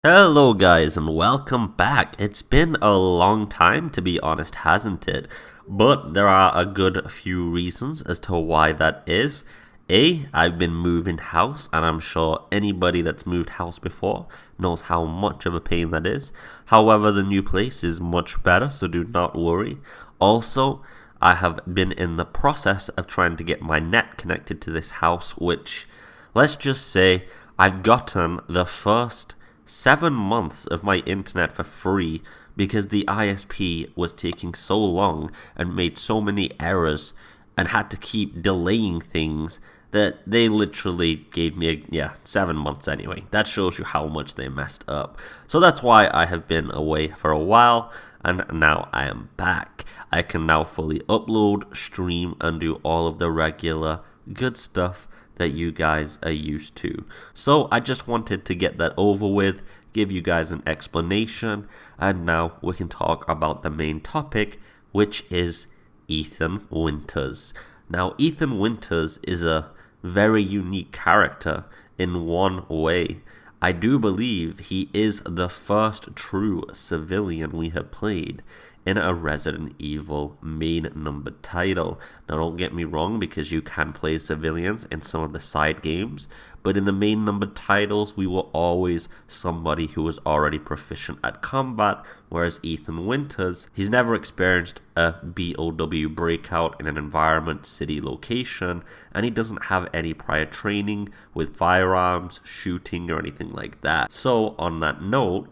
Hello guys and welcome back. It's been a long time, to be honest, hasn't it? But there are a good few reasons as to why that is. I've been moving house, and I'm sure anybody that's moved house before knows how much of a pain that is. However, the new place is much better, so do not worry. Also, I have been in the process of trying to get my net connected to this house, which, let's just say, I've gotten the first 7 months of my internet for free because the ISP was taking so long and made so many errors and had to keep delaying things that they literally gave me 7 months anyway. That shows you how much they messed up. So that's why I have been away for a while, and now I am back. I can now fully upload, stream, and do all of the regular good stuff that you guys are used to. So I just wanted to get that over with, give you guys an explanation, and now we can talk about the main topic, which is Ethan Winters. Now, Ethan Winters is a very unique character in one way. I do believe he is the first true civilian we have played in a Resident Evil main numbered title. Now, don't get me wrong, because you can play civilians in some of the side games, but in the main numbered titles, we were always somebody who was already proficient at combat, whereas Ethan Winters, he's never experienced a BOW breakout in an environment, city, location, and he doesn't have any prior training with firearms, shooting, or anything like that. So, on that note,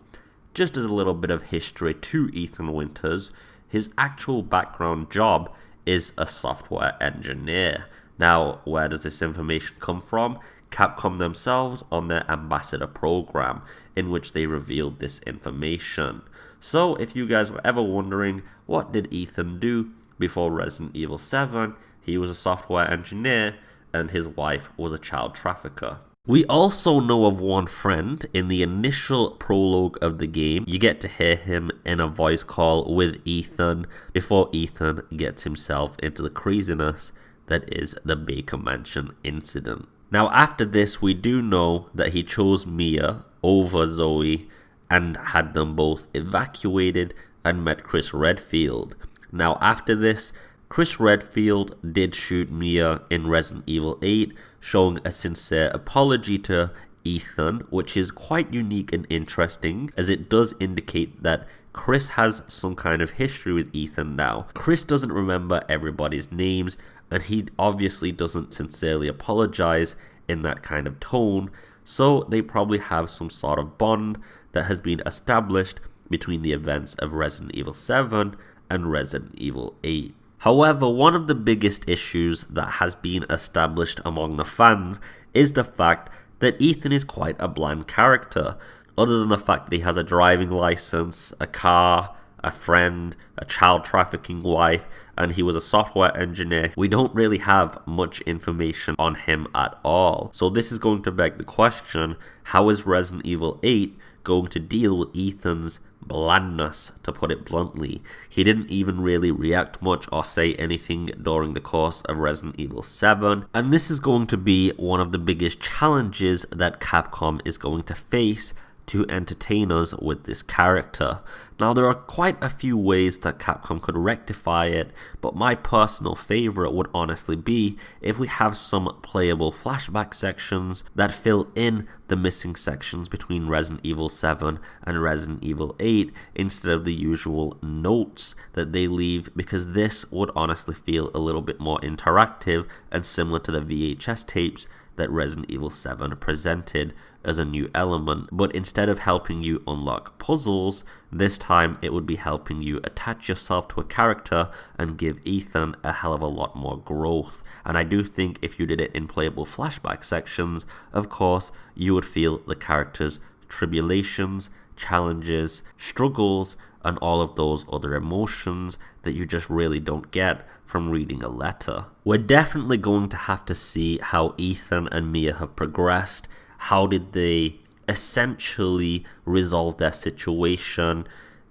just as a little bit of history to Ethan Winters, his actual background job is a software engineer. Now, where does this information come from? Capcom themselves on their ambassador program, in which they revealed this information. So, if you guys were ever wondering, what did Ethan do before Resident Evil 7? He was a software engineer, and his wife was a child trafficker. We also know of one friend. In the initial prologue of the game, you get to hear him in a voice call with Ethan before Ethan gets himself into the craziness that is the Baker Mansion incident. Now, after this, we do know that he chose Mia over Zoe and had them both evacuated and met Chris Redfield. Now, after this, Chris Redfield did shoot Mia in Resident Evil 8, showing a sincere apology to Ethan, which is quite unique and interesting, as it does indicate that Chris has some kind of history with Ethan now. Chris doesn't remember everybody's names, and he obviously doesn't sincerely apologize in that kind of tone, so they probably have some sort of bond that has been established between the events of Resident Evil 7 and Resident Evil 8. However, one of the biggest issues that has been established among the fans is the fact that Ethan is quite a bland character. Other than the fact that he has a driving license, a car, a friend, a child trafficking wife, and he was a software engineer, we don't really have much information on him at all. So this is going to beg the question, how is Resident Evil 8 going to deal with Ethan's blandness, to put it bluntly? He didn't even really react much or say anything during the course of Resident Evil 7, and this is going to be one of the biggest challenges that Capcom is going to face to entertain us with this character. Now, there are quite a few ways that Capcom could rectify it, but my personal favorite would honestly be if we have some playable flashback sections that fill in the missing sections between Resident Evil 7 and Resident Evil 8 instead of the usual notes that they leave, because this would honestly feel a little bit more interactive and similar to the VHS tapes that Resident Evil 7 presented as a new element. But instead of helping you unlock puzzles, this time it would be helping you attach yourself to a character and give Ethan a hell of a lot more growth. And I do think if you did it in playable flashback sections, of course, you would feel the character's tribulations, challenges, struggles, and all of those other emotions that you just really don't get from reading a letter. We're definitely going to have to see how Ethan and Mia have progressed. How did they essentially resolve their situation?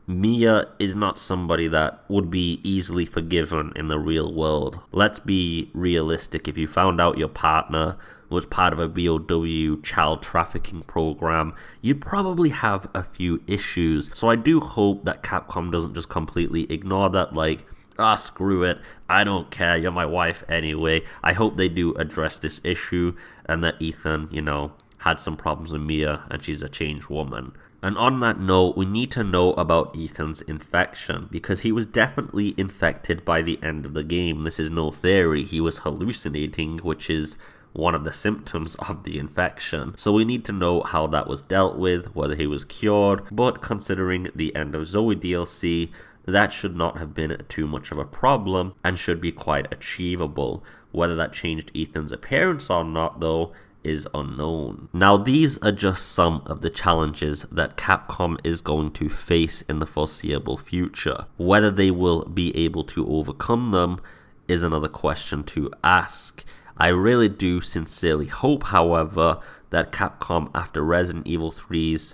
Mia is not somebody that would be easily forgiven in the real world. Let's be realistic. If you found out your partner was part of a BOW child trafficking program, you'd probably have a few issues. So I do hope that Capcom doesn't just completely ignore that, like, screw it, I don't care, you're my wife anyway. I hope they do address this issue and that Ethan, had some problems with Mia and she's a changed woman. And on that note, we need to know about Ethan's infection, because he was definitely infected by the end of the game. This is no theory, he was hallucinating, which is one of the symptoms of the infection. So we need to know how that was dealt with, whether he was cured, but considering the end of Zoe DLC, that should not have been too much of a problem and should be quite achievable. Whether that changed Ethan's appearance or not, though, is unknown. Now, these are just some of the challenges that Capcom is going to face in the foreseeable future. Whether they will be able to overcome them is another question to ask. I really do sincerely hope, however, that Capcom, after Resident Evil 3's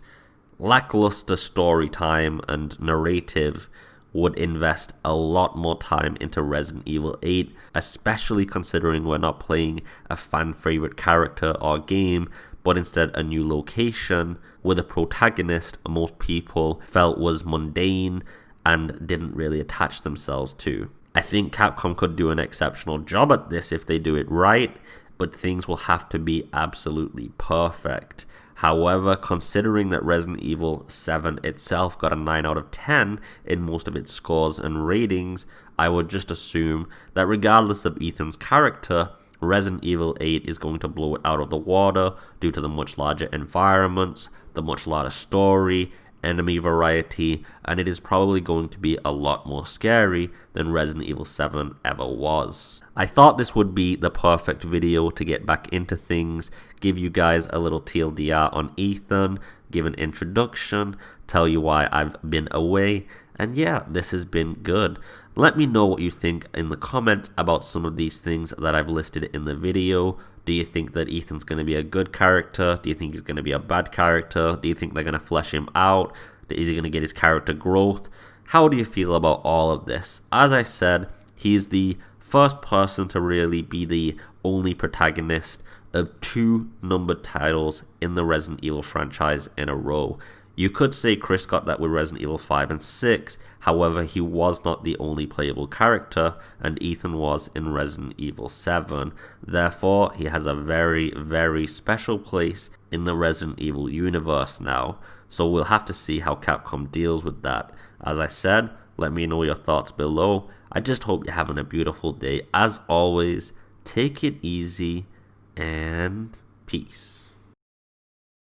lackluster story time and narrative, would invest a lot more time into Resident Evil 8, especially considering we're not playing a fan favorite character or game, but instead a new location with a protagonist most people felt was mundane and didn't really attach themselves to. I think Capcom could do an exceptional job at this if they do it right, but things will have to be absolutely perfect. However, considering that Resident Evil 7 itself got a 9 out of 10 in most of its scores and ratings, I would just assume that regardless of Ethan's character, Resident Evil 8 is going to blow it out of the water due to the much larger environments, the much larger story, enemy variety, and it is probably going to be a lot more scary than Resident Evil 7 ever was. I thought this would be the perfect video to get back into things, give you guys a little TLDR on Ethan, give an introduction, tell you why I've been away, and yeah, this has been good. Let me know what you think in the comments about some of these things that I've listed in the video. Do you think that Ethan's going to be a good character? Do you think he's going to be a bad character? Do you think they're going to flesh him out? Is he going to get his character growth? How do you feel about all of this? As I said, he's the first person to really be the only protagonist of 2 numbered titles in the Resident Evil franchise in a row. You could say Chris got that with Resident Evil 5 and 6, however he was not the only playable character, and Ethan was in Resident Evil 7. Therefore, he has a very, very special place in the Resident Evil universe now, so we'll have to see how Capcom deals with that. As I said, let me know your thoughts below. I just hope you're having a beautiful day. As always, take it easy, and peace.